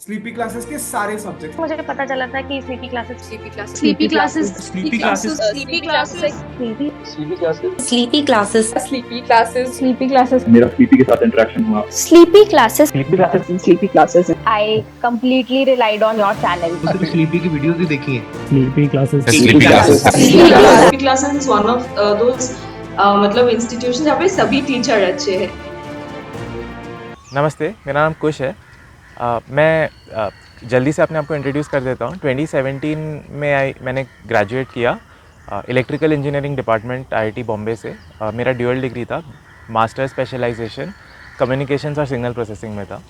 Sleepy classes के सारे subject. मुझे पता चला था कि sleepy classes sleepy classes sleepy classes sleepy classes sleepy classes sleepy sleepy classes sleepy classes sleepy classes sleepy classes मेरा स्लीपी के साथ इंटरेक्शन हुआ। Sleepy classes sleepy classes I completely relied on your channel. सिर्फ sleepy की videos ही देखी है। Sleepy classes sleepy classes is one of those मतलब institution जहाँ पे सभी टीचर अच्छे हैं। नमस्ते, मेरा नाम कुश है। मैं जल्दी से अपने आप को इंट्रोड्यूस कर देता हूँ। 2017 में मैंने ग्रेजुएट किया electrical engineering department IIT Bombay से। मेरा ड्यूअल डिग्री था, मास्टर स्पेशलाइजेशन कम्युनिकेशंस और सिग्नल प्रोसेसिंग में था।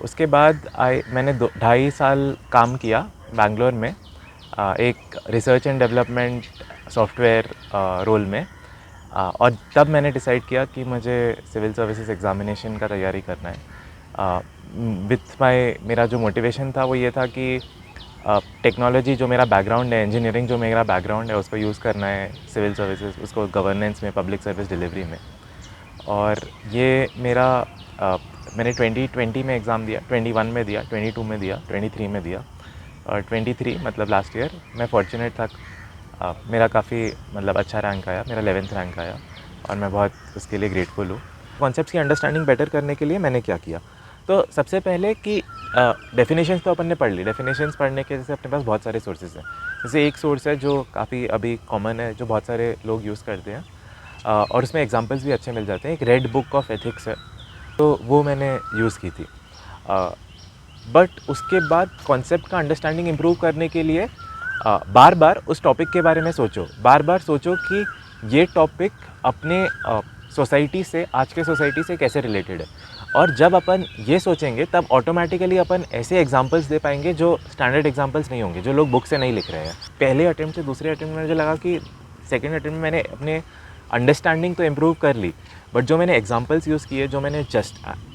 उसके बाद मैंने 2.5 साल काम किया बैंगलोर में एक research and development software role में। और तब मैंने डिसाइड किया कि मुझे सिविल सर्विसेज एग्ज़ामिनेशन का तैयारी करना है। मेरा जो मोटिवेशन था वो ये था कि टेक्नोलॉजी जो मेरा बैकग्राउंड है, इंजीनियरिंग जो मेरा बैकग्राउंड है, उसको यूज़ करना है सिविल सर्विसेज, उसको गवर्नेंस में, पब्लिक सर्विस डिलीवरी में। और ये मेरा मैंने 2020 में एग्ज़ाम दिया, 21 में दिया, 22 में दिया, 23 में दिया। और 23 मतलब लास्ट ईयर मैं फॉर्चुनेट था, मेरा काफ़ी मतलब अच्छा रैंक आया, मेरा 11th रैंक आया और मैं बहुत उसके लिए ग्रेटफुल हूँ। कॉन्सेप्ट्स की अंडरस्टैंडिंग बेटर करने के लिए मैंने क्या किया, तो सबसे पहले कि डेफिनेशंस तो अपन ने पढ़ ली। डेफिनेशंस पढ़ने के जैसे अपने पास बहुत सारे सोर्सेज हैं। जैसे एक सोर्स है जो काफ़ी अभी कॉमन है, जो बहुत सारे लोग यूज़ करते हैं और उसमें एग्जांपल्स भी अच्छे मिल जाते हैं। एक रेड बुक ऑफ एथिक्स है, तो वो मैंने यूज़ की थी। बट उसके बाद कॉन्सेप्ट का अंडरस्टैंडिंग इम्प्रूव करने के लिए बार बार उस टॉपिक के बारे में सोचो। बार बार सोचो कि ये टॉपिक अपने सोसाइटी से, आज के सोसाइटी से कैसे रिलेटेड है। और जब अपन ये सोचेंगे तब ऑटोमेटिकली अपन ऐसे एग्जांपल्स दे पाएंगे जो स्टैंडर्ड एग्जांपल्स नहीं होंगे, जो लोग बुक से नहीं लिख रहे हैं। पहले अटेम्प्ट से दूसरे अटेम्प्ट में मुझे लगा कि सेकेंड अटेम्प्ट में मैंने अपने अंडरस्टैंडिंग तो इम्प्रूव कर ली, बट जो मैंने एग्जांपल्स यूज़ किए, जो मैंने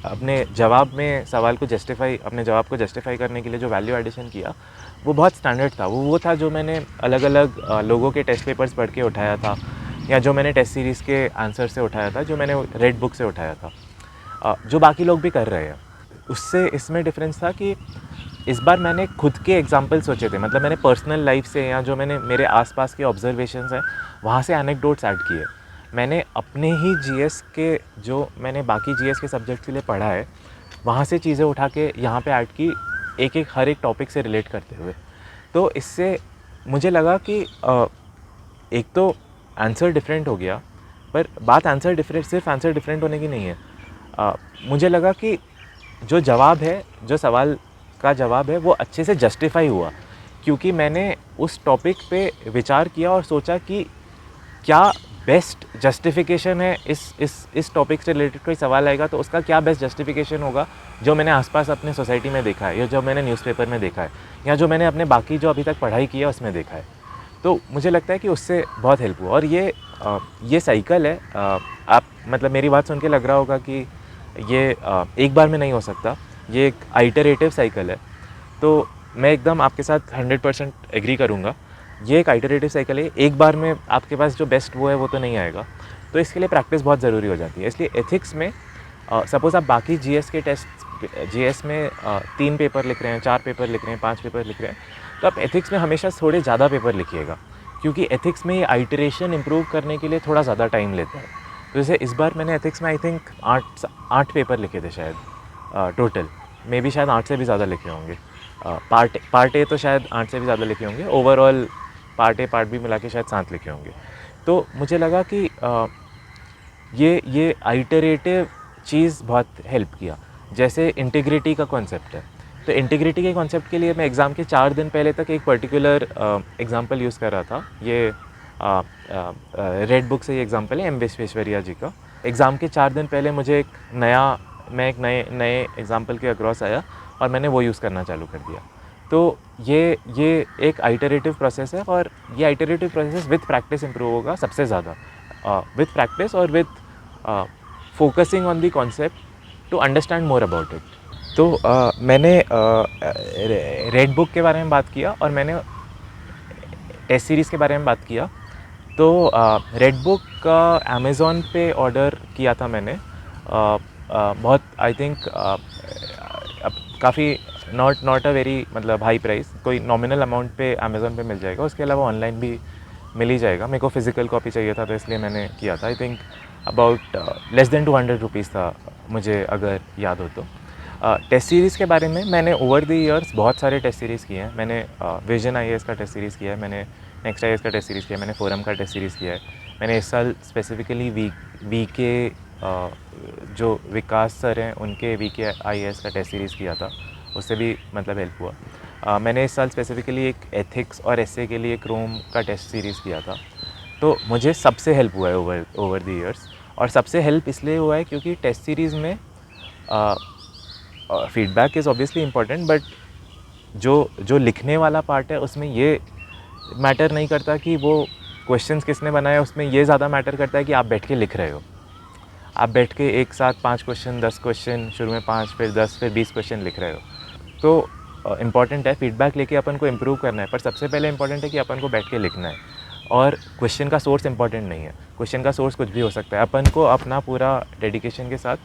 अपने जवाब में सवाल को अपने जवाब को जस्टिफाई करने के लिए जो वैल्यू एडिशन किया, वो बहुत स्टैंडर्ड था। वो था जो मैंने अलग अलग लोगों के टेस्ट पेपर्स पढ़ के उठाया था, या जो मैंने टेस्ट सीरीज़ के आंसर से उठाया था, जो मैंने रेड बुक से उठाया था, जो बाकी लोग भी कर रहे हैं। उससे इसमें डिफरेंस था कि इस बार मैंने खुद के एग्जाम्पल सोचे थे, मतलब मैंने पर्सनल लाइफ से, या जो मैंने मेरे आसपास के ऑब्जर्वेशंस हैं वहाँ से एनेक्डोट्स ऐड किए। मैंने अपने ही जीएस के, जो मैंने बाकी जीएस के सब्जेक्ट के लिए पढ़ा है, वहाँ से चीज़ें उठा के यहाँ पे ऐड की, हर एक टॉपिक से रिलेट करते हुए। तो इससे मुझे लगा कि एक तो आंसर डिफरेंट हो गया, पर बात सिर्फ आंसर डिफरेंट होने की नहीं है। मुझे लगा कि जो जवाब है, जो सवाल का जवाब है, वो अच्छे से जस्टिफाई हुआ, क्योंकि मैंने उस टॉपिक पे विचार किया और सोचा कि क्या बेस्ट जस्टिफिकेशन है। इस टॉपिक से रिलेटेड कोई सवाल आएगा तो उसका क्या बेस्ट जस्टिफिकेशन होगा, जो मैंने आसपास अपने सोसाइटी में देखा है, या जो मैंने न्यूज़पेपर में देखा है, या जो मैंने अपने बाकी जो अभी तक पढ़ाई की है उसमें देखा है। तो मुझे लगता है कि उससे बहुत हेल्प हुआ। और ये साइकिल है। आप मतलब मेरी बात सुन के लग रहा होगा कि ये एक बार में नहीं हो सकता, ये एक आइटरेटिव साइकिल है। तो मैं एकदम आपके साथ 100% एग्री करूँगा। ये एक आइटरेटिव साइकिल है, एक बार में आपके पास जो बेस्ट वो है वो तो नहीं आएगा। तो इसके लिए प्रैक्टिस बहुत ज़रूरी हो जाती है। इसलिए एथिक्स में सपोज़ आप बाकी जीएस के जीएस में 3 पेपर लिख रहे हैं, 4 पेपर लिख रहे हैं, 5 पेपर लिख रहे हैं, तो आप एथिक्स में हमेशा थोड़े ज़्यादा पेपर लिखिएगा, क्योंकि एथिक्स में ये आइटरेशन इम्प्रूव करने के लिए थोड़ा ज़्यादा टाइम लेता है। तो जैसे इस बार मैंने एथिक्स में आई थिंक 8 पेपर लिखे थे शायद टोटल, मे बी शायद 8 से भी ज़्यादा लिखे होंगे। पार्ट ए तो शायद 8 से भी ज़्यादा लिखे होंगे, overall part A part B मिला के शायद 7 लिखे होंगे। तो मुझे लगा कि ये आइटरेटिव चीज़ बहुत हेल्प किया। जैसे इंटीग्रिटी का कॉन्सेप्ट है, तो इंटीग्रिटी के कॉन्सेप्ट के लिए मैं एग्ज़ाम के 4 दिन पहले तक एक पर्टिकुलर एग्जांपल यूज़ कर रहा था। ये रेड बुक से ये एग्जांपल है, एम विश्वेश्वरैया जी का। एग्ज़ाम के 4 दिन पहले मुझे एक नए एग्जांपल के अक्रॉस आया और मैंने वो यूज़ करना चालू कर दिया। तो ये एक आइटरेटिव प्रोसेस है, और ये iterative process with practice improve होगा सबसे ज़्यादा, विद प्रैक्टिस और with focusing on the concept to understand more about it. तो मैंने रेड बुक के बारे में बात किया और मैंने टेस्ट सीरीज़ के बारे में बात किया। तो रेड बुक का अमेज़ॉन पे ऑर्डर किया था मैंने। बहुत आई थिंक काफ़ी नॉट अ वेरी मतलब हाई प्राइस, कोई नॉमिनल अमाउंट पे अमेज़ोन पे मिल जाएगा। उसके अलावा ऑनलाइन भी मिल ही जाएगा। मेरे को फ़िज़िकल कॉपी चाहिए था तो इसलिए मैंने किया था। I think about less than 200 rupees था मुझे, अगर याद हो तो। टेस्ट सीरीज़ के बारे में मैंने ओवर द ईयर्स बहुत सारे टेस्ट सीरीज़ किए हैं। मैंने विजन IAS का टेस्ट सीरीज़ किया है, मैंने नेक्स्ट IAS का टेस्ट सीरीज़ किया है, मैंने फोरम का टेस्ट सीरीज़ किया है। मैंने इस साल स्पेसिफिकली वी के जो विकास सर हैं उनके VK IAS का टेस्ट सीरीज़ किया था, उससे भी मतलब हेल्प हुआ। मैंने इस साल स्पेसिफिकली एक एथिक्स और एसे के लिए क्रोम का टेस्ट सीरीज़ किया था। तो मुझे सबसे हेल्प हुआ है ओवर द ईयर्स। और सबसे हेल्प इसलिए हुआ है क्योंकि टेस्ट सीरीज़ में feedback is obviously important, but जो लिखने वाला पार्ट है उसमें ये मैटर नहीं करता कि वो क्वेश्चंस किसने बनाया, उसमें ये ज़्यादा मैटर करता है कि आप बैठ के लिख रहे हो। आप बैठ के एक साथ 5 क्वेश्चन 10 क्वेश्चन, शुरू में 5 फिर 10 फिर 20 क्वेश्चन लिख रहे हो। तो इम्पॉर्टेंट है, फीडबैक लेके अपन को इम्प्रूव करना है, पर सबसे पहले इम्पॉर्टेंट है कि अपन को बैठ के लिखना है। और क्वेश्चन का सोर्स इम्पॉर्टेंट नहीं है, क्वेश्चन का सोर्स कुछ भी हो सकता है। अपन को अपना पूरा डेडिकेशन के साथ,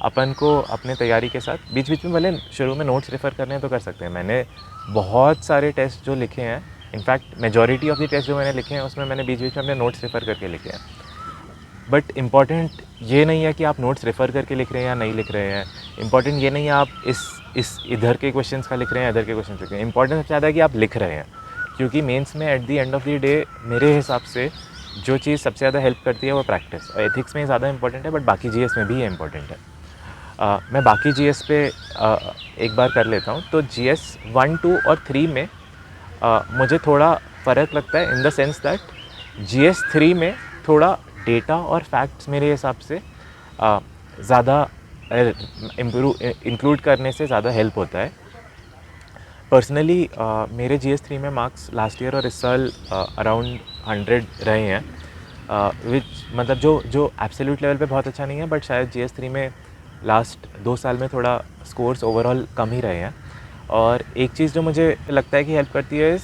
अपन को अपने तैयारी के साथ, बीच बीच में भले शुरू में नोट्स रेफ़र करने हैं तो कर सकते हैं। मैंने बहुत सारे टेस्ट जो लिखे हैं, in fact majority of the test जो मैंने लिखे हैं उसमें मैंने बीच बीच में अपने नोट्स रेफ़र करके लिखे हैं। बट इम्पॉर्टेंट ये नहीं है कि आप नोट्स रेफ़र करके लिख रहे हैं या नहीं लिख रहे हैं। इम्पॉर्टेंट ये नहीं है आप इस इधर के क्वेश्चंस का लिख रहे हैं, इधर के क्वेश्चन लिख रहे हैं। इम्पॉर्टेंट सबसे ज़्यादा है कि आप लिख रहे हैं, क्योंकि मेंस में at the end of the day मेरे हिसाब से जो चीज़ सबसे ज़्यादा हेल्प करती है वो प्रैक्टिस। और एथिक्स में ज़्यादा इंपॉर्टेंट है, बट बाकी GS में भी ये इंपॉर्टेंट है। मैं बाकी GS पे एक बार कर लेता हूँ। तो GS 1, 2 और 3 में मुझे थोड़ा फ़र्क लगता है, in the sense that GS 3 में थोड़ा डेटा और फैक्ट्स मेरे हिसाब से ज़्यादा इंक्लूड करने से ज़्यादा हेल्प होता है। पर्सनली मेरे GS 3 में मार्क्स लास्ट ईयर और इस साल अराउंड 100 रहे हैं, विच मतलब जो एब्सोल्यूट लेवल पे बहुत अच्छा नहीं है, बट शायद GS 3 में लास्ट 2 साल में थोड़ा स्कोर्स ओवरऑल कम ही रहे हैं। और एक चीज़ जो मुझे लगता है कि हेल्प करती है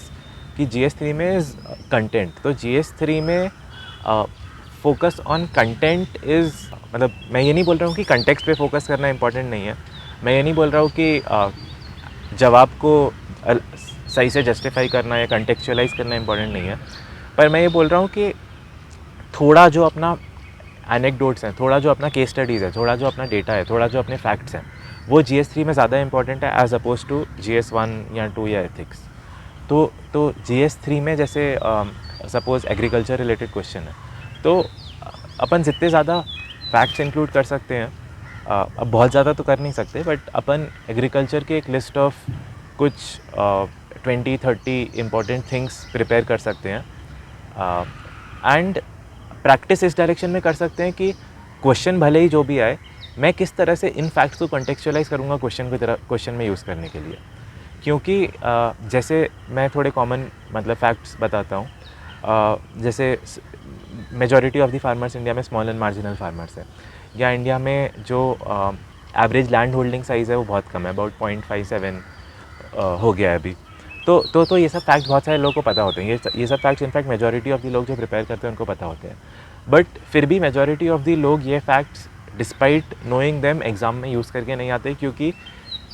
कि GS 3 में इज़ कंटेंट। तो GS 3 में फोकस ऑन कंटेंट इज़, मतलब मैं ये नहीं बोल रहा हूँ कि कंटेक्स्ट पे फोकस करना इंपॉर्टेंट नहीं है, मैं ये नहीं बोल रहा हूँ कि जवाब को सही से जस्टिफाई करना या कंटेक्चुअलाइज करना इंपॉर्टेंट नहीं है, पर मैं ये बोल रहा हूँ कि थोड़ा जो अपना एनेक्डोट्स हैं, थोड़ा जो अपना केस स्टडीज़ है, थोड़ा जो अपना डेटा है, थोड़ा जो अपने फैक्ट्स हैं, वो GS 3 में ज़्यादा इंपॉर्टेंट है एज़ अपोज टू GS 1 या 2 या एथिक्स। तो GS 3 में जैसे सपोज़ एग्रीकल्चर रिलेटेड क्वेश्चन है, तो अपन जितने ज़्यादा फैक्ट्स इंक्लूड कर सकते हैं, अब बहुत ज़्यादा तो कर नहीं सकते, बट अपन एग्रीकल्चर के एक लिस्ट ऑफ कुछ 20-30 इम्पॉर्टेंट थिंग्स प्रिपेयर कर सकते हैं। एंड प्रैक्टिस इस डायरेक्शन में कर सकते हैं कि क्वेश्चन भले ही जो भी आए, मैं किस तरह से इन फैक्ट्स को कॉन्टेक्चुअलाइज करूँगा क्वेश्चन में यूज़ करने के लिए। क्योंकि जैसे मैं थोड़े कॉमन मतलब फैक्ट्स बताता हूँ, जैसे majority of the farmers India में स्मॉल एंड मार्जिनल फार्मर्स है, या इंडिया में जो एवरेज लैंड होल्डिंग साइज़ है वो बहुत कम है, अबाउट 0.57 हो गया है अभी। तो ये सब फैक्ट्स बहुत सारे लोगों को पता होते हैं। ये सब facts in fact majority of the लोग जो प्रिपेयर करते हैं उनको पता होते हैं, बट फिर भी मेजॉरिटी ऑफ द लोग ये facts despite knowing them exam में यूज़ करके नहीं आते, क्योंकि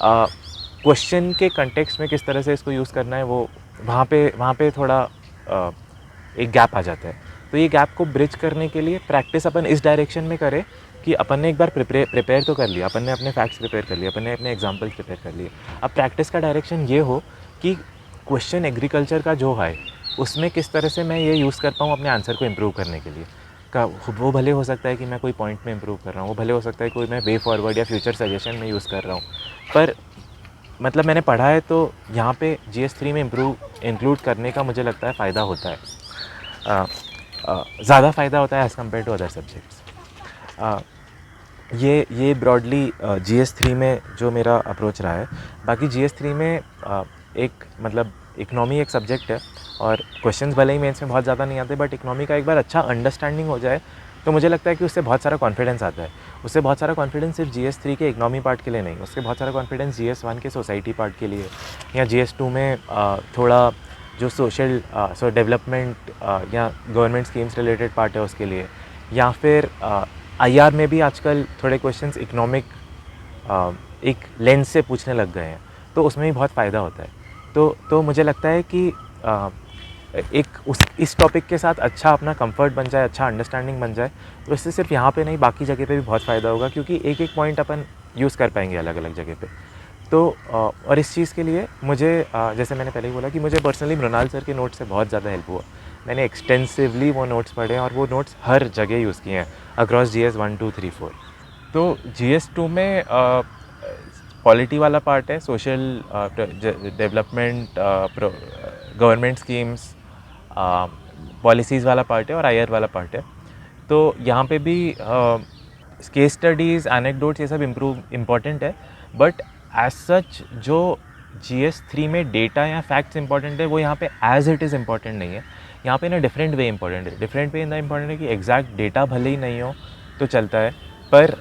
क्वेश्चन के कंटेक्स्ट में किस तरह से इसको यूज़ करना है वो वहाँ पे थोड़ा एक गैप आ जाता है। तो ये गैप को ब्रिज करने के लिए प्रैक्टिस अपन इस डायरेक्शन में करें कि अपन ने एक बार प्रिपेयर तो कर लिया, अपन ने अपने फैक्ट्स प्रिपेयर कर लिए, अपन ने अपने एग्जाम्पल्स प्रिपेयर कर लिए। अब प्रैक्टिस का डायरेक्शन ये हो कि क्वेश्चन एग्रीकल्चर का जो है उसमें किस तरह से मैं ये यूज़ कर पाऊँ अपने आंसर को इम्प्रूव करने के लिए। वो भले हो सकता है कि मैं कोई पॉइंट में इम्प्रूव कर रहा हूँ, वो भले हो सकता है कोई मैं वे फॉरवर्ड या फ्यूचर सजेशन में यूज़ कर रहा हूँ, पर मतलब मैंने पढ़ा है तो यहाँ पे GS 3 में इंक्लूड करने का मुझे लगता है फ़ायदा होता है, ज़्यादा फ़ायदा होता है as compared to other subjects. ये ब्रॉडली GS 3 में जो मेरा अप्रोच रहा है। बाकी GS 3 में एक मतलब इकनॉमी एक सब्जेक्ट है और क्वेश्चंस भले ही मेंस में बहुत ज़्यादा नहीं आते, बट इकनॉमी का एक बार अच्छा अंडरस्टैंडिंग हो जाए तो मुझे लगता है कि उससे बहुत सारा कॉन्फिडेंस आता है। उससे बहुत सारा कॉन्फिडेंस सिर्फ GS 3 के इकनॉमी पार्ट के लिए नहीं, उससे बहुत सारा कॉन्फिडेंस GS 1 के सोसाइटी पार्ट के लिए, या GS 2 में थोड़ा जो सोशल डेवलपमेंट या गवर्नमेंट स्कीम्स रिलेटेड पार्ट है उसके लिए, या फिर IR में भी आजकल थोड़े क्वेश्चंस इकनॉमिक एक लेंस से पूछने लग गए हैं। तो उसमें भी बहुत फ़ायदा होता है। तो मुझे लगता है कि इस टॉपिक के साथ अच्छा अपना कंफर्ट बन जाए, अच्छा अंडरस्टैंडिंग बन जाए, तो इससे सिर्फ यहाँ पे नहीं बाकी जगह पे भी बहुत फ़ायदा होगा, क्योंकि एक एक पॉइंट अपन यूज़ कर पाएंगे अलग अलग जगह पे। तो और इस चीज़ के लिए मुझे जैसे मैंने पहले ही बोला कि मुझे पर्सनली मृणाल सर के नोट्स से बहुत ज़्यादा हेल्प हुआ। मैंने एक्सटेंसिवली वो नोट्स पढ़े हैं और वो नोट्स हर जगह यूज़ किए हैं अक्रॉस GS 1 2 3 4। तो GS 2 में पॉलिटी वाला पार्ट है, social development, government schemes, policies वाला पार्ट है और IR वाला पार्ट है। तो यहाँ पे भी केस स्टडीज़, एनेक्डोट्स, ये सब इम्पॉर्टेंट है, बट एज सच जो GS 3 में डेटा या फैक्ट्स इंपॉर्टेंट है वो यहाँ पे एज इट इज़ इम्पॉर्टेंट नहीं है। यहाँ पे ना डिफरेंट वे इंपॉर्टेंट है। Different way in the important है कि एग्जैक्ट डेटा भले ही नहीं हो तो चलता है, पर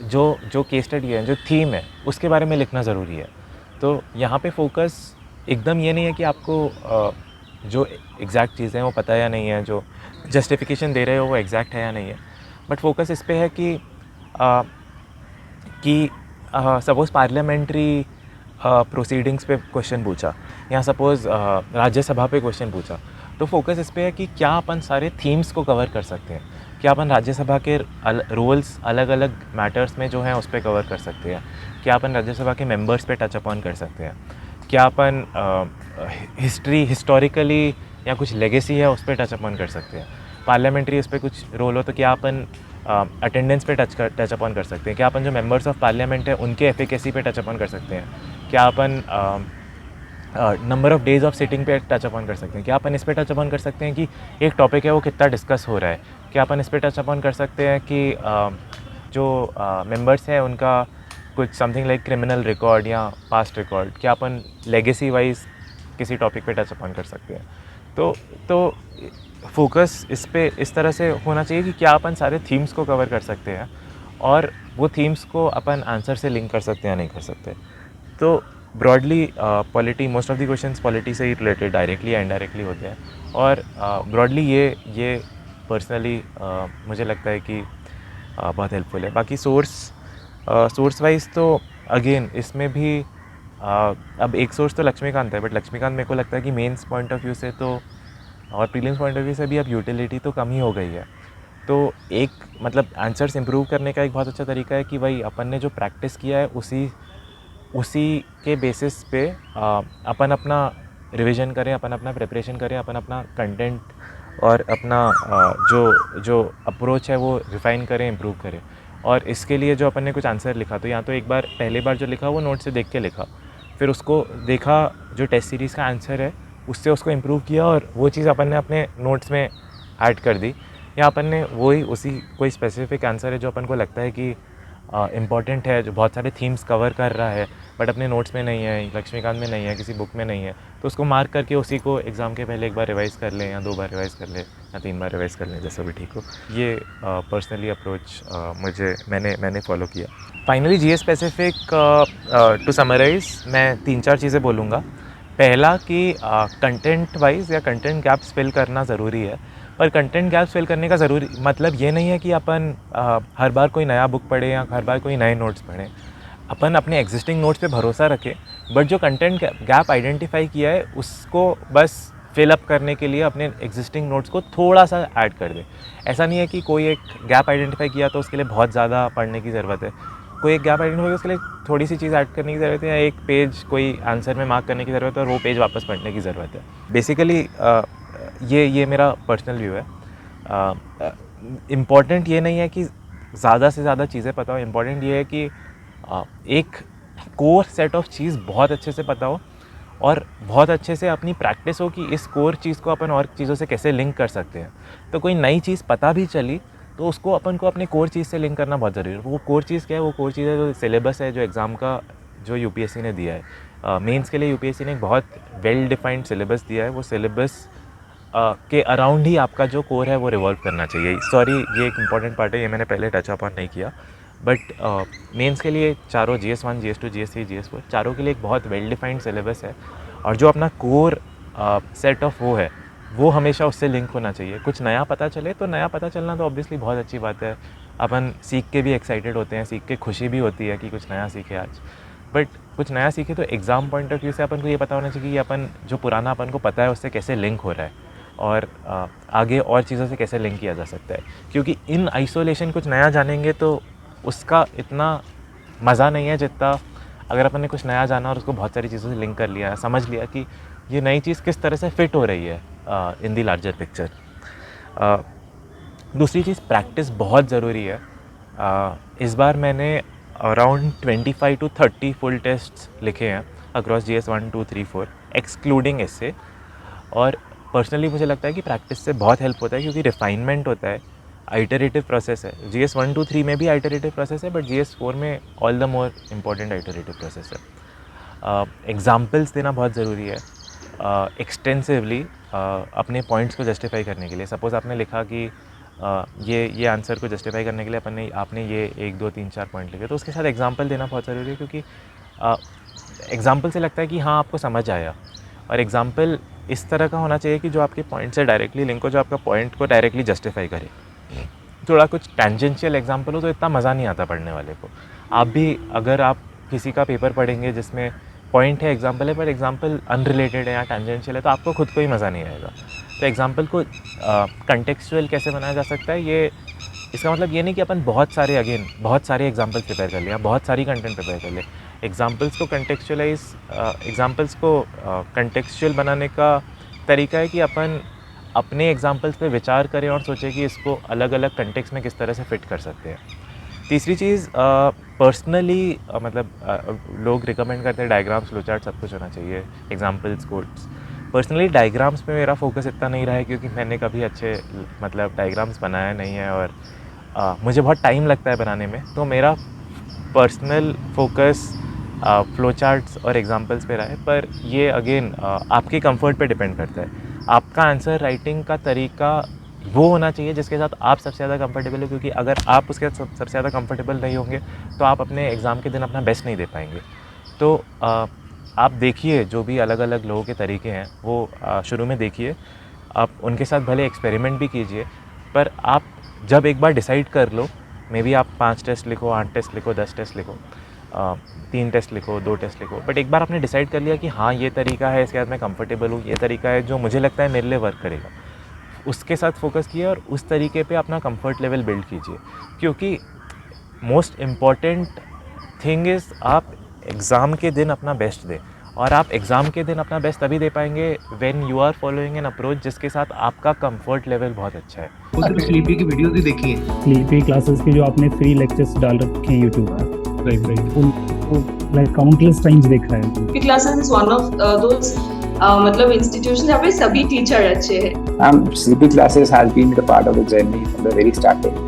जो केस स्टडी है, जो थीम है, उसके बारे में लिखना ज़रूरी है। तो यहाँ पे फोकस एकदम ये नहीं है कि आपको जो एग्जैक्ट चीज़ें हैं वो पता है या नहीं है, जो जस्टिफिकेशन दे रहे हो वो एग्जैक्ट है या नहीं है, बट फोकस इस पे है कि सपोज़ पार्लियामेंट्री प्रोसीडिंग्स पे क्वेश्चन पूछा या सपोज़ राज्यसभा पे क्वेश्चन पूछा, तो फोकस इस पे है कि क्या अपन सारे थीम्स को कवर कर सकते हैं, क्या अपन राज्यसभा के रोल्स अलग अलग मैटर्स में जो हैं उस पर कवर कर सकते हैं, क्या अपन राज्यसभा के मेंबर्स पे टच अपॉन कर सकते हैं, क्या अपन हिस्टोरिकली या कुछ लेगेसी है उस पर टच अपॉन कर सकते हैं, पार्लियामेंट्री उस पर कुछ रोल हो तो क्या अपन अटेंडेंस पे टच अपॉन कर सकते हैं, क्या अपन जो मेंबर्स ऑफ पार्लियामेंट है उनके एफिकेसी पे टच अपॉन कर सकते हैं, क्या अपन number of days of sitting पे टच अपॉन कर सकते हैं, क्या अपन इस पे टच अपॉन कर सकते हैं कि एक टॉपिक है वो कितना डिस्कस हो रहा है, क्या अपन इस पे टच अपॉन कर सकते हैं कि जो मेंबर्स हैं उनका कुछ समथिंग लाइक क्रिमिनल रिकॉर्ड या पास्ट रिकॉर्ड, क्या अपन लेगेसी वाइज किसी टॉपिक पे टच अपॉन कर सकते हैं। तो फोकस इस तरह से होना चाहिए कि क्या अपन सारे थीम्स को कवर कर सकते हैं और वो थीम्स को अपन आंसर से लिंक कर सकते हैं या नहीं कर सकते। तो broadly polity, most of the questions polity से ही रिलेटेड डायरेक्टली या इनडायरेक्टली होते हैं, और ब्रॉडली ये पर्सनली मुझे लगता है कि बहुत हेल्पफुल है। बाकी सोर्स वाइज तो अगेन इसमें भी अब एक सोर्स तो लक्ष्मीकांत है, बट लक्ष्मीकांत मेरे को लगता है कि मेंस पॉइंट ऑफ व्यू से तो और प्रीलिम्स पॉइंट ऑफ व्यू से भी अब यूटिलिटी तो कम ही हो गई है। तो एक मतलब आंसर्स इंप्रूव करने का एक बहुत अच्छा तरीका है कि भाई अपन ने जो प्रैक्टिस किया है उसी के बेसिस पे अपन अपना रिवीजन करें, अपन अपना प्रिपरेशन करें, अपन अपना कंटेंट और अपना जो अप्रोच है वो रिफ़ाइन करें, इम्प्रूव करें। और इसके लिए जो अपन ने कुछ आंसर लिखा तो या तो एक बार पहले बार जो लिखा वो नोट से देख के लिखा, फिर उसको देखा जो टेस्ट सीरीज़ का आंसर है उससे उसको इम्प्रूव किया और वो चीज़ अपन ने अपने नोट्स में ऐड कर दी, या अपन ने उसी कोई स्पेसिफिक आंसर है जो अपन को लगता है कि इम्पॉर्टेंट है, जो बहुत सारे थीम्स कवर कर रहा है बट अपने नोट्स में नहीं है, लक्ष्मीकांत में नहीं है, किसी बुक में नहीं है, तो उसको मार्क करके उसी को एग्ज़ाम के पहले एक बार रिवाइज़ कर लें या 2 बार रिवाइज़ कर लें या 3 बार रिवाइज़ कर लें, जैसा भी ठीक हो। ये पर्सनली अप्रोच मैंने फॉलो किया। Finally GS specific to summarise मैं 3-4 चीज़ें बोलूँगा। पहला कि कंटेंट वाइज या कंटेंट गैप्स फिल करना ज़रूरी है, पर कंटेंट गैप्स फिल करने का ज़रूरी मतलब ये नहीं है कि अपन हर बार कोई नया बुक पढ़ें या हर बार कोई नए नोट्स पढ़ें। अपन अपने एग्जिस्टिंग नोट्स पे भरोसा रखें, बट जो कंटेंट गैप आइडेंटिफाई किया है उसको बस फिल अप करने के लिए अपने एग्जिस्टिंग नोट्स को थोड़ा सा ऐड कर दें। ऐसा नहीं है कि कोई एक गैप आइडेंटिफाई किया तो उसके लिए बहुत ज़्यादा पढ़ने की ज़रूरत है, कोई एक गैप आइडेंटिफाई उसके लिए थोड़ी सी चीज़ ऐड करने की ज़रूरत है, या एक पेज कोई आंसर में मार्क करने की ज़रूरत है और वो पेज वापस पढ़ने की ज़रूरत है। बेसिकली ये मेरा पर्सनल व्यू है। इम्पॉर्टेंट ये नहीं है कि ज़्यादा से ज़्यादा चीज़ें पता हो, इम्पॉर्टेंट ये है कि एक कोर सेट ऑफ चीज़ बहुत अच्छे से पता हो और बहुत अच्छे से अपनी प्रैक्टिस हो कि इस कोर चीज़ को अपन और चीज़ों से कैसे लिंक कर सकते हैं। तो कोई नई चीज़ पता भी चली तो उसको अपन को अपने कोर चीज़ से लिंक करना बहुत ज़रूरी है। वो कोर चीज़ क्या है? वो कोर चीज़ है जो सिलेबस है, जो एग्ज़ाम का जो यूपीएससी ने दिया है। मेंस के लिए यूपीएससी ने एक बहुत वेल डिफाइंड सिलेबस दिया है। वो सिलेबस के अराउंड ही आपका जो कोर है वो रिवॉल्व करना चाहिए। सॉरी, ये एक इम्पॉर्टेंट पार्ट है, ये मैंने पहले टच अपॉन नहीं किया, बट मेंस के लिए चारों GS1, GS2, GS3, GS4 चारों के लिए एक बहुत वेल डिफाइंड सिलेबस है, और जो अपना कोर सेट ऑफ वो है वो हमेशा उससे लिंक होना चाहिए। कुछ नया पता चले तो नया पता चलना तो ऑब्वियसली बहुत अच्छी बात है, अपन सीख के भी एक्साइटेड होते हैं, सीख के खुशी भी होती है कि कुछ नया सीखे आज, बट कुछ नया सीखे तो एग्ज़ाम पॉइंट ऑफ व्यू से अपन को ये पता होना चाहिए कि अपन जो पुराना अपन को पता है उससे कैसे लिंक हो रहा है और आगे और चीज़ों से कैसे लिंक किया जा सकता है। क्योंकि इन आइसोलेशन कुछ नया जानेंगे तो उसका इतना मज़ा नहीं है जितना अगर अपन ने कुछ नया जाना और उसको बहुत सारी चीज़ों से लिंक कर लिया, समझ लिया कि ये नई चीज़ किस तरह से फिट हो रही है इन दी लार्जर पिक्चर। दूसरी चीज़ प्रैक्टिस बहुत ज़रूरी है। इस बार मैंने अराउंड 25 to 30 फुल टेस्ट्स लिखे हैं अक्रॉस GS 1 2 3 4 एक्सक्लूडिंग इससे। और पर्सनली मुझे लगता है कि प्रैक्टिस से बहुत हेल्प होता है क्योंकि रिफाइनमेंट होता है, आइटरेटिव प्रोसेस है। GS 1 2 3 में भी आइटरेटिव प्रोसेस है, बट GS 4 में all the more important iterative process है। एग्जाम्पल्स देना बहुत ज़रूरी है एक्सटेंसिवली अपने पॉइंट्स को जस्टिफाई करने के लिए। सपोज़ आपने लिखा कि ये आंसर को जस्टिफाई करने के लिए आपने ये 1 2 3 4 पॉइंट लिखे, तो उसके साथ एग्जांपल देना बहुत ज़रूरी है क्योंकि एग्जांपल से लगता है कि हाँ आपको समझ आया। और एग्जांपल इस तरह का होना चाहिए कि जो आपके पॉइंट से डायरेक्टली लिंक हो, जो आपका पॉइंट को डायरेक्टली जस्टिफाई करे। थोड़ा कुछ टेंजेंशियल एग्जांपल हो तो इतना मज़ा नहीं आता पढ़ने वाले को। आप भी अगर आप किसी का पेपर पढ़ेंगे जिसमें पॉइंट है, एग्जांपल है, पर एग्जांपल अनरिलेटेड है या टेंजेंशियल है, तो आपको खुद को ही मज़ा नहीं आएगा। तो एग्जांपल को कंटेक्चुअल कैसे बनाया जा सकता है, ये इसका मतलब ये नहीं कि अपन बहुत सारे एग्जांपल्स प्रिपेयर कर लें या बहुत सारी कंटेंट प्रिपेयर कर लें। एग्जांपल्स को कंटेक्चुअल बनाने का तरीका है कि अपन अपने एग्जांपल्स पे विचार करें और सोचें कि इसको अलग अलग कंटेक्स्ट में किस तरह से फिट कर सकते हैं। तीसरी चीज़ पर्सनली लोग रिकमेंड करते हैं डायग्राम्स, फ्लोचार्ट सब कुछ होना चाहिए, एग्जांपल्स, कोट्स। पर्सनली डायग्राम्स पे मेरा फोकस इतना नहीं रहा है क्योंकि मैंने कभी अच्छे डायग्राम्स बनाया नहीं है और मुझे बहुत टाइम लगता है बनाने में। तो मेरा पर्सनल फोकस फ्लोचार्ट्स और एग्जांपल्स पे रहा है। पर ये अगेन आपके कंफर्ट पे डिपेंड करता है। आपका आंसर राइटिंग का तरीका वो होना चाहिए जिसके साथ आप सबसे ज़्यादा कंफर्टेबल हो, क्योंकि अगर आप उसके साथ सबसे ज़्यादा कंफर्टेबल नहीं होंगे तो आप अपने एग्ज़ाम के दिन अपना बेस्ट नहीं दे पाएंगे। तो आप देखिए जो भी अलग अलग लोगों के तरीके हैं वो शुरू में देखिए, आप उनके साथ भले एक्सपेरिमेंट भी कीजिए, पर आप जब एक बार डिसाइड कर लो, मे बी आप 5 टेस्ट लिखो, 8 टेस्ट लिखो, 10 टेस्ट लिखो, 3 टेस्ट लिखो, 2 टेस्ट लिखो, बट एक बार आपने डिसाइड कर लिया कि हाँ ये तरीका है, इसके साथ मैं कंफर्टेबल हूँ, ये तरीका है जो मुझे लगता है मेरे लिए वर्क करेगा, उसके साथ फोकस कीजिए और उस तरीके पे अपना कंफर्ट लेवल बिल्ड कीजिए। क्योंकि मोस्ट इम्पॉर्टेंट थिंग इज़ आप एग्ज़ाम के दिन अपना बेस्ट दें, और आप एग्ज़ाम के दिन अपना बेस्ट तभी दे पाएंगे when you are following an approach जिसके साथ आपका कंफर्ट लेवल बहुत अच्छा है। वो सिर्फ स्लीपी की वीडियोस ही देखी है, स्लीपी क्लासेस के जो आपने फ्री लेक्चर्स डाल रखे हैं यूट्यूब पर, राइट, उनको लाइक काउंटलेस टाइम्स देखा है। CP classes is one of those institutions जहाँ पे सभी टीचर अच्छे हैं। CP classes has been the part of the journey from the very starting.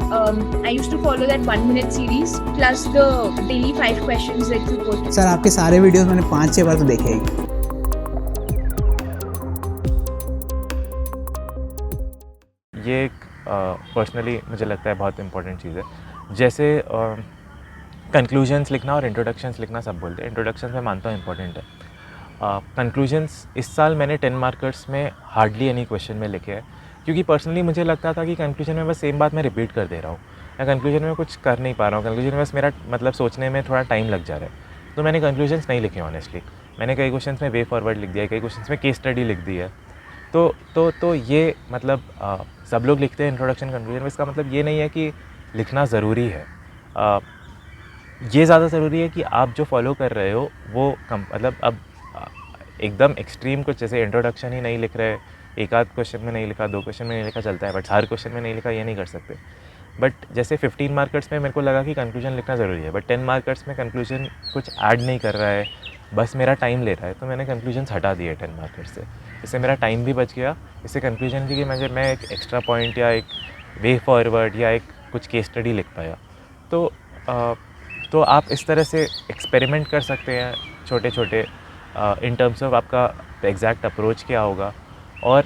I used to follow that 1-minute series plus the daily 5 questions that you post. Sir आपके सारे videos मैंने 5-6 बार तो देखे ही। ये एक पर्सनली मुझे लगता है बहुत इंपॉर्टेंट चीज़ है। जैसे कंक्लूजन्स लिखना और इंट्रोडक्शंस लिखना सब बोलते हैं, इंट्रोडक्शंस मैं मानता हूँ इंपॉर्टेंट है। कंक्लूजन्स इस साल मैंने 10 मार्कर्स में हार्डली एनी क्वेश्चन में लिखे हैं, क्योंकि पर्सनली मुझे लगता था कि कंक्लूजन में बस सेम बात मैं रिपीट कर दे रहा हूँ, या कंक्लूजन में कुछ कर नहीं पा रहा हूँ, कंक्लूजन में बस मेरा सोचने में थोड़ा टाइम लग जा रहा है। तो मैंने कंक्लूजन्स नहीं लिखे ऑनेस्टली। मैंने कई क्वेश्चन में वे फॉरवर्ड लिख दिया है, कई क्वेश्चन में केस स्टडी लिख दी है। तो ये सब लोग लिखते हैं इंट्रोडक्शन कंक्लूजन, इसका मतलब ये नहीं है कि लिखना ज़रूरी है। ये ज़्यादा ज़रूरी है कि आप जो फॉलो कर रहे हो वो अब एकदम एक्सट्रीम कुछ जैसे इंट्रोडक्शन ही नहीं लिख रहे, एक आध क्वेश्चन में नहीं लिखा, 2 क्वेश्चन में नहीं लिखा चलता है, बट हर क्वेश्चन में नहीं लिखा ये नहीं कर सकते। बट जैसे 15 मार्कर्स में मेरे को लगा कि कंक्लूजन लिखना ज़रूरी है, बट 10 मार्कर्स में कंक्लूजन कुछ ऐड नहीं कर रहा है, बस मेरा टाइम ले रहा है, तो मैंने कंक्लूजन्स हटा दिए 10 मार्कर्स से। इससे मेरा टाइम भी बच गया। इससे कंक्लूजन की मैं एक एक्स्ट्रा पॉइंट या एक वे फॉरवर्ड या एक कुछ केस स्टडी लिख पाया। तो आप इस तरह से एक्सपेरिमेंट कर सकते हैं छोटे छोटे इन टर्म्स ऑफ आपका एग्जैक्ट अप्रोच क्या होगा, और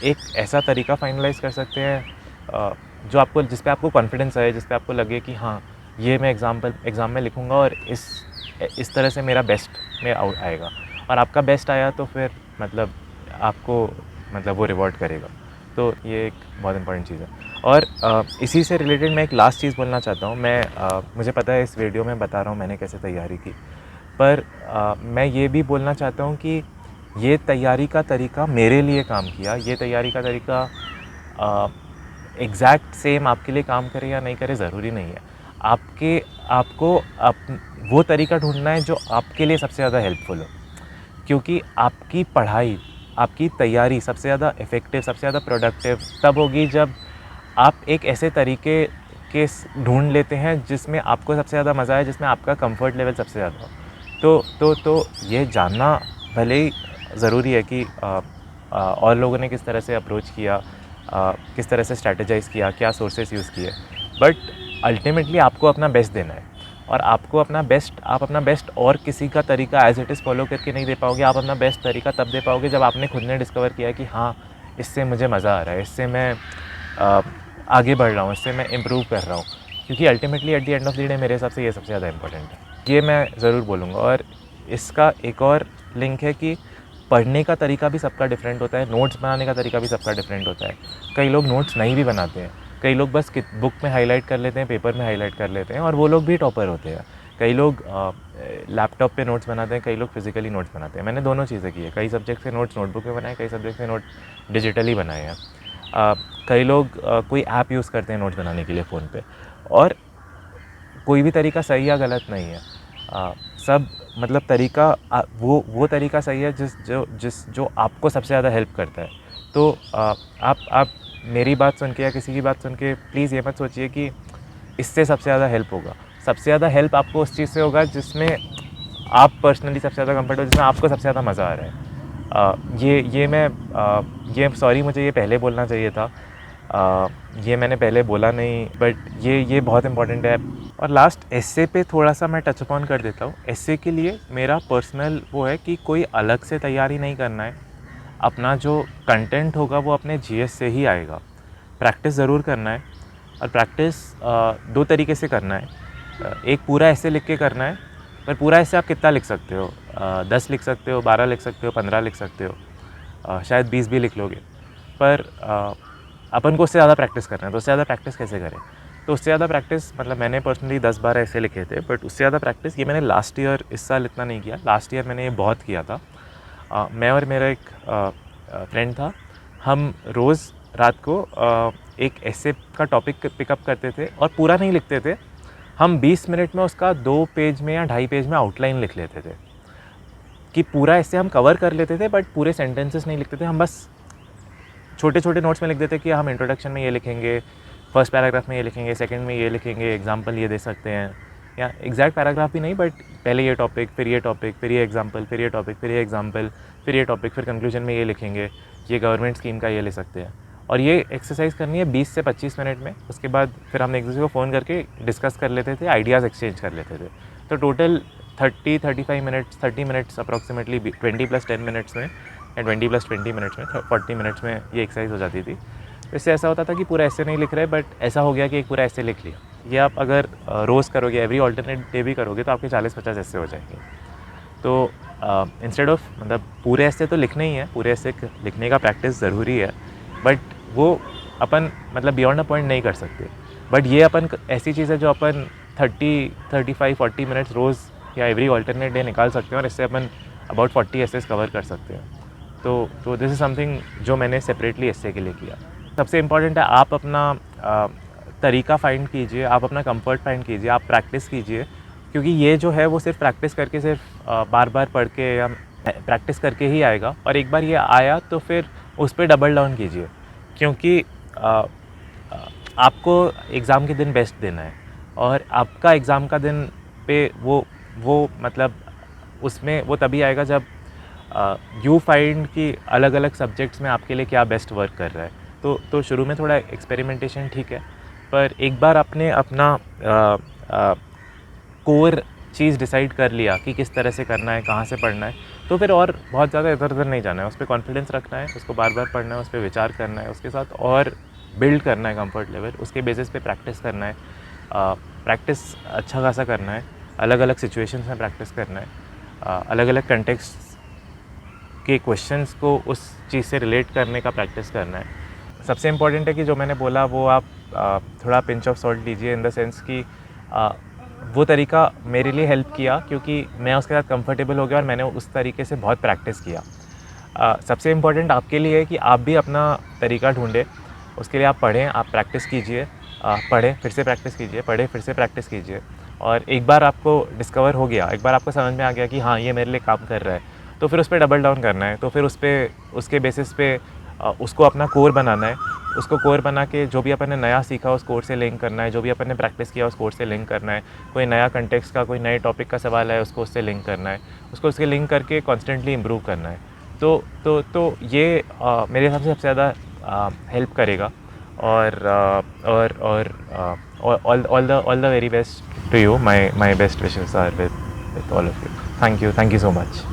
एक ऐसा तरीका फाइनलाइज कर सकते हैं जिस पे आपको कॉन्फिडेंस आए, जिस पे आपको लगे कि हाँ ये मैं एग्ज़ाम में लिखूँगा और इस तरह से मेरा बेस्ट में आएगा, और आपका बेस्ट आया तो फिर आपको वो रिवॉर्ड करेगा। तो ये एक बहुत इंपॉर्टेंट चीज़ है। और इसी से रिलेटेड मैं एक लास्ट चीज़ बोलना चाहता हूँ। मुझे पता है इस वीडियो में बता रहा हूँ मैंने कैसे तैयारी की, पर मैं ये भी बोलना चाहता हूँ कि ये तैयारी का तरीका मेरे लिए काम किया, ये तैयारी का तरीका एग्जैक्ट सेम आपके लिए काम करे या नहीं करे ज़रूरी नहीं है। आपको वो तरीका ढूंढना है जो आपके लिए सबसे ज़्यादा हेल्पफुल हो, क्योंकि आपकी पढ़ाई, आपकी तैयारी सबसे ज़्यादा इफ़ेक्टिव, सबसे ज़्यादा प्रोडक्टिव तब होगी जब आप एक ऐसे तरीके के ढूंढ लेते हैं जिसमें आपको सबसे ज़्यादा मज़ा आए, जिसमें आपका कंफर्ट लेवल सबसे ज़्यादा हो। तो ये जानना भले ही ज़रूरी है कि और लोगों ने किस तरह से अप्रोच किया, किस तरह से स्ट्रैटेजाइज़ किया, क्या सोर्सेस यूज़ किए, बट अल्टीमेटली आपको अपना बेस्ट देना है। और आपको अपना बेस्ट और किसी का तरीका एज इट इज़ फॉलो करके नहीं दे पाओगे। आप अपना बेस्ट तरीका तब दे पाओगे जब आपने खुद ने डिस्कवर किया कि हाँ, इससे मुझे मज़ा आ रहा है, इससे मैं आगे बढ़ रहा हूँ, इससे मैं इम्प्रूव कर रहा हूँ। क्योंकि ultimately at the end of the day मेरे हिसाब से ये सबसे ज़्यादा इंपॉर्टेंट है, ये मैं ज़रूर बोलूँगा। और इसका एक और लिंक है कि पढ़ने का तरीका भी सबका डिफरेंट होता है, नोट्स बनाने का तरीका भी सबका डिफरेंट होता है। कई लोग नोट्स नहीं भी बनाते हैं, कई लोग बस बुक में हाईलाइट कर लेते हैं, पेपर में हाईलाइट कर लेते हैं, और वो लोग भी टॉपर होते हैं। कई लोग लैपटॉप पे नोट्स बनाते हैं, कई लोग फिज़िकली नोट्स बनाते हैं। मैंने दोनों चीज़ें की है, कई सब्जेक्ट के नोट्स नोटबुक में बनाए, कई सब्जेक्ट के नोट डिजिटली बनाए हैं। कई लोग कोई ऐप यूज़ करते हैं नोट्स बनाने के लिए फ़ोन पे, और कोई भी तरीका सही या गलत नहीं है। सब मतलब तरीका वो तरीका सही है जो आपको सबसे ज़्यादा हेल्प करता है। तो आप मेरी बात सुन के या किसी की बात सुन के प्लीज़ ये मत सोचिए कि इससे सबसे ज़्यादा हेल्प होगा। सबसे ज़्यादा हेल्प आपको उस चीज़ से होगा जिसमें आप पर्सनली सबसे ज़्यादा कंफर्ट हो, जिसमें आपको सबसे ज़्यादा मज़ा आ रहा है। सॉरी, मुझे ये पहले बोलना चाहिए था, ये मैंने पहले बोला नहीं, बट ये बहुत इंपॉर्टेंट है। और लास्ट एस्से पे थोड़ा सा मैं टच अपॉन कर देता हूँ। एस्से के लिए मेरा पर्सनल वो है कि कोई अलग से तैयारी नहीं करना है, अपना जो कंटेंट होगा वो अपने जीएस से ही आएगा। प्रैक्टिस ज़रूर करना है, और प्रैक्टिस दो तरीके से करना है। एक पूरा एस्से लिख के करना है, पर पूरा एस्से आप कितना लिख सकते हो? 10 लिख सकते हो, 12 लिख सकते हो, 15 लिख सकते हो, शायद 20 भी लिख लोगे। पर अपन को उससे ज़्यादा प्रैक्टिस करना है। तो उससे ज़्यादा प्रैक्टिस कैसे करें? तो उससे ज़्यादा प्रैक्टिस मतलब मैंने पर्सनली 10-12 ऐसे लिखे थे, बट उससे ज़्यादा प्रैक्टिस ये मैंने लास्ट ईयर, इस साल इतना नहीं किया, लास्ट ईयर मैंने ये बहुत किया था। मैं और मेरा एक फ्रेंड था, हम रोज़ रात को एक ऐसे का टॉपिक पिकअप करते थे और पूरा नहीं लिखते थे। हम 20 मिनट में उसका 2 पेज में या 2.5 पेज में आउटलाइन लिख लेते थे, कि पूरा ऐसे हम कवर कर लेते थे, बट पूरे सेंटेंसेस नहीं लिखते थे। हम बस छोटे छोटे नोट्स में लिख देते कि हम इंट्रोडक्शन में ये लिखेंगे, फर्स्ट पैराग्राफ में ये लिखेंगे, सेकंड में ये लिखेंगे, एग्जांपल ये दे सकते हैं, या एग्जैक्ट पैराग्राफ भी नहीं, बट पहले ये टॉपिक, फिर ये टॉपिक, फिर ये एग्जांपल, फिर ये टॉपिक, फिर ये एग्जांपल, फिर ये टॉपिक, फिर कंक्लूजन में ये लिखेंगे, ये गवर्नमेंट स्कीम का ये ले सकते हैं। और ये एक्सरसाइज करनी है 20 से 25 मिनट में। उसके बाद फिर हम एक दूसरे को फ़ोन करके डिस्कस कर लेते थे, आइडियाज़ एक्सचेंज कर लेते थे। तो total 30-35 minutes, 30 minutes approximately 20 + 10 minutes में, या 20 + 20 मिनट्स में, 40 मिनट्स में ये एक्सरसाइज हो जाती थी। इससे ऐसा होता था कि पूरा ऐसे नहीं लिख रहे, बट ऐसा हो गया कि एक पूरा ऐसे लिख लिया। ये आप अगर रोज़ करोगे, एवरी ऑल्टरनेट डे भी करोगे, तो आपके 40-50 ऐसे हो जाएंगे। तो इंस्टेड ऑफ मतलब पूरे ऐसे तो लिखने ही है, पूरे ऐसे लिखने का प्रैक्टिस ज़रूरी है, बट वो अपन मतलब बियॉन्ड अ पॉइंट नहीं कर सकते। बट ये अपन ऐसी चीज़ है जो अपन 30-35-40 मिनट्स रोज़ या एवरी ऑल्टरनेट डे निकाल सकते हैं, और इससे अपन अबाउट 40 एसेस कवर कर सकते हैं। तो दिस इज़ समथिंग जो मैंने सेपरेटली एस्से के लिए किया। सबसे इम्पॉर्टेंट है आप अपना तरीका फाइंड कीजिए, आप अपना कंफर्ट फाइंड कीजिए, आप प्रैक्टिस कीजिए, क्योंकि ये जो है वो सिर्फ प्रैक्टिस करके, सिर्फ बार बार पढ़ के या प्रैक्टिस करके ही आएगा। और एक बार ये आया तो फिर उस पर डबल डाउन कीजिए, क्योंकि आपको एग्ज़ाम के दिन बेस्ट देना है, और आपका एग्ज़ाम का दिन पे वो मतलब उसमें वो तभी आएगा जब यू फाइंड कि अलग अलग सब्जेक्ट्स में आपके लिए क्या बेस्ट वर्क कर रहा है। तो शुरू में थोड़ा एक्सपेरिमेंटेशन ठीक है, पर एक बार आपने अपना कोर चीज़ डिसाइड कर लिया कि किस तरह से करना है, कहाँ से पढ़ना है, तो फिर और बहुत ज़्यादा इधर उधर नहीं जाना है। उस पर कॉन्फिडेंस रखना है, उसको बार बार पढ़ना है, उस पर विचार करना है, उसके साथ और बिल्ड करना है कंफर्ट लेवल, उसके बेसिस पे प्रैक्टिस करना है, प्रैक्टिस अच्छा खासा करना है, अलग अलग सिचुएशंस में प्रैक्टिस करना है, अलग अलग कंटेक्स्ट के क्वेश्चंस को उस चीज़ से रिलेट करने का प्रैक्टिस करना है। सबसे इम्पॉर्टेंट है कि जो मैंने बोला वो आप थोड़ा पिंच ऑफ सॉल्ट लीजिए, इन द सेंस कि वो तरीका मेरे लिए हेल्प किया क्योंकि मैं उसके साथ कंफर्टेबल हो गया और मैंने उस तरीके से बहुत प्रैक्टिस किया। सबसे इम्पोर्टेंट आपके लिए है कि आप भी अपना तरीका ढूंढें, उसके लिए आप पढ़ें, आप प्रैक्टिस कीजिए, पढ़ें फिर से प्रैक्टिस कीजिए, पढ़ें फिर से प्रैक्टिस कीजिए, और एक बार आपको डिस्कवर हो गया, एक बार आपको समझ में आ गया कि हाँ ये मेरे लिए काम कर रहा है, तो फिर उस पर डबल डाउन करना है, तो फिर उसके बेसिस पे उसको अपना कोर बनाना है, उसको कोर बना के जो भी अपन ने नया सीखा उस कोर्स से लिंक करना है, जो भी अपन ने प्रैक्टिस किया उस कोर्स से लिंक करना है, कोई नया कंटेक्स्ट का कोई नए टॉपिक का सवाल है उसको उससे लिंक करना है, उसको उसके लिंक करके कॉन्स्टेंटली इम्प्रूव करना है। तो ये मेरे हिसाब से सबसे ज़्यादा हेल्प करेगा। और all the very best to you, my best wishes are with all of you. Thank you so much.